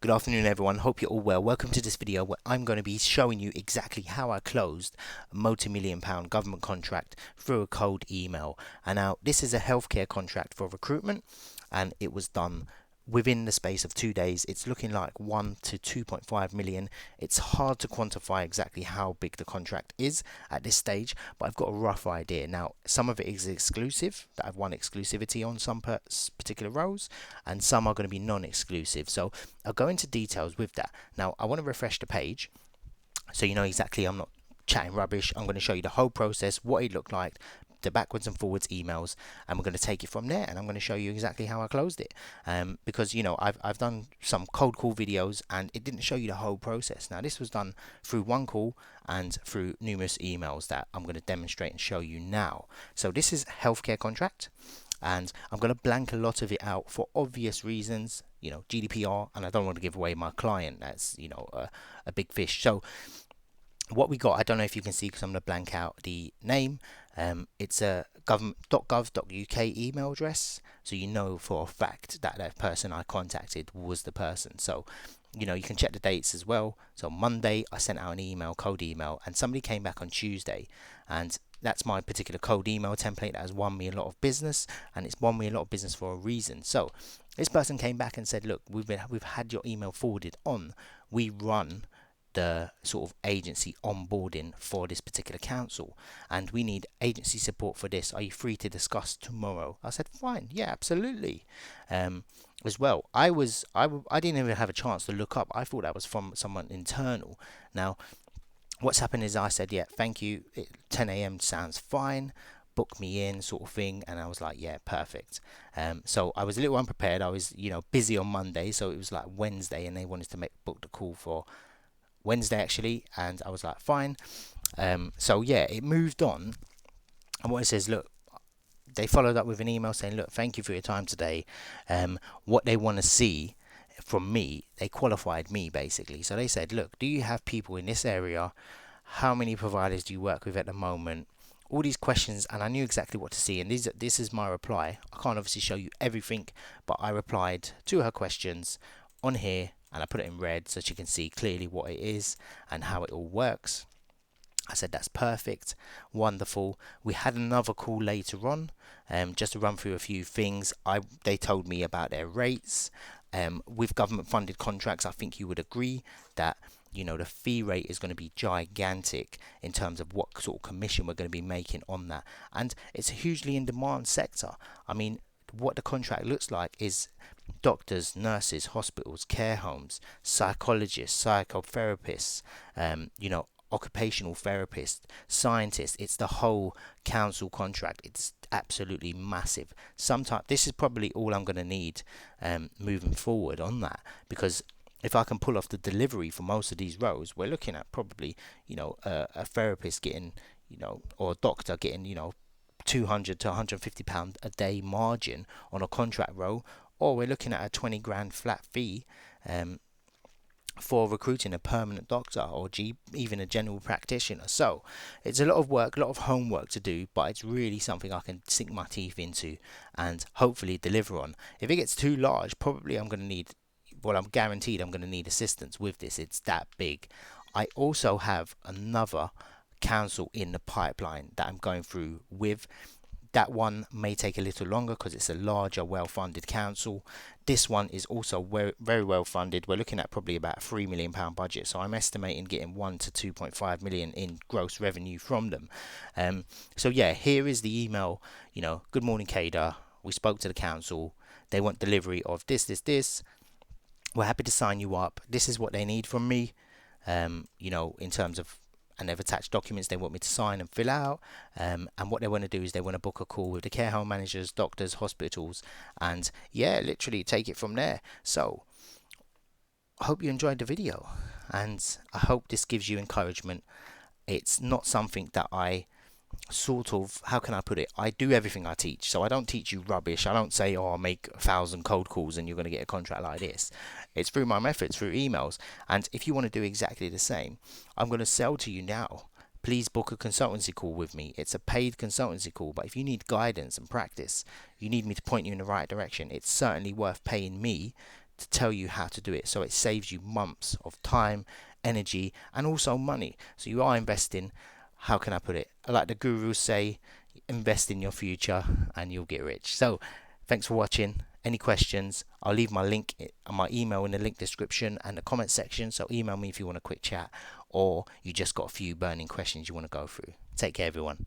Good afternoon everyone, hope you're all well. Welcome to this video where I'm going to be showing you exactly how I closed a multi-million pound government contract through a cold email. And now this is a healthcare contract for recruitment and it was done within the space of 2 days. It's looking like 1 to 2.5 million. It's hard to quantify exactly how big the contract is at this stage, but I've got a rough idea. Now, some of it is exclusive, that I've won exclusivity on some particular roles, and some are going to be non-exclusive. So I'll go into details with that. Now, I want to refresh the page so you know exactly I'm not chatting rubbish. I'm going to show you the whole process, what it looked like, the backwards and forwards emails, and we're going to take it from there, and I'm going to show you exactly how I closed it, because you know I've done some cold call videos and it didn't show you the whole process. Now this was done through one call and through numerous emails that I'm going to demonstrate and show you now. So this is healthcare contract, and I'm going to blank a lot of it out for obvious reasons, you know, GDPR, and I don't want to give away my client. That's, you know, a big fish. So what we got, I don't know if you can see because I'm going to blank out the name. It's a government.gov.uk email address, so you know for a fact that that person I contacted was the person. So you know, you can check the dates as well. So Monday I sent out an email, cold email, and somebody came back on Tuesday, and that's my particular cold email template that has won me a lot of business, and it's won me a lot of business for a reason. So this person came back and said, look, we've had your email forwarded on. We run the sort of agency onboarding for this particular council, and we need agency support for this. Are you free to discuss tomorrow? I said fine, yeah, absolutely. As well, I didn't even have a chance to look up. I thought that was from someone internal. Now what's happened is I said, yeah, thank you, 10 a.m. sounds fine, book me in, sort of thing. And I was like, yeah, perfect. So I was a little unprepared. I was, you know, busy on Monday, so it was like Wednesday and they wanted to book the call for Wednesday actually, and I was like fine. So yeah, it moved on, and what it says, look, they followed up with an email saying, look, thank you for your time today. What they want to see from me, they qualified me basically. So they said, look, do you have people in this area? How many providers do you work with at the moment? All these questions, and I knew exactly what to see, and this is my reply. I can't obviously show you everything, but I replied to her questions on here, and I put it in red so she can see clearly what it is and how it all works. I said that's perfect, wonderful. We had another call later on, just to run through a few things. They told me about their rates. With government funded contracts, I think you would agree that, you know, the fee rate is going to be gigantic in terms of what sort of commission we're going to be making on that, and it's a hugely in demand sector. I mean, what the contract looks like is doctors, nurses, hospitals, care homes, psychologists, psychotherapists, you know, occupational therapists, scientists. It's the whole council contract. It's absolutely massive. Sometimes this is probably all I'm going to need moving forward on that, because if I can pull off the delivery for most of these roles, we're looking at probably, you know, a therapist getting, you know, or a doctor getting, you know, 200 to 150 pound a day margin on a contract role, or we're looking at a 20 grand flat fee for recruiting a permanent doctor or even a general practitioner. So it's a lot of work, a lot of homework to do, but it's really something I can sink my teeth into and hopefully deliver on. If it gets too large, probably I'm going to need, well, I'm guaranteed I'm going to need assistance with this. It's that big. I also have another council in the pipeline that I'm going through with. That one may take a little longer because it's a larger, well-funded council. This one is also very well funded. We're looking at probably about a £3 million budget, so I'm estimating getting 1 to 2.5 million in gross revenue from them. So yeah, here is the email. You know, good morning, Kada. We spoke to the council. They want delivery of this. We're happy to sign you up. This is what they need from me. You know, in terms of, and they've attached documents they want me to sign and fill out, and what they want to do is they want to book a call with the care home managers, doctors, hospitals, and yeah, literally take it from there. So I hope you enjoyed the video, and I hope this gives you encouragement. It's not something that I sort of, how can I put it, I do everything I teach. So I don't teach you rubbish. I don't say, oh, I'll make 1,000 cold calls and you're going to get a contract like this. It's through my methods, through emails. And if you want to do exactly the same, I'm going to sell to you now. Please book a consultancy call with me. It's a paid consultancy call, but if you need guidance and practice, you need me to point you in the right direction, it's certainly worth paying me to tell you how to do it, so it saves you months of time, energy, and also money. So you are investing, how can I put it, like the gurus say, invest in your future and you'll get rich. So thanks for watching. Any questions, I'll leave my link, my email in the link description and the comment section, so email me if you want a quick chat or you just got a few burning questions you want to go through. Take care everyone.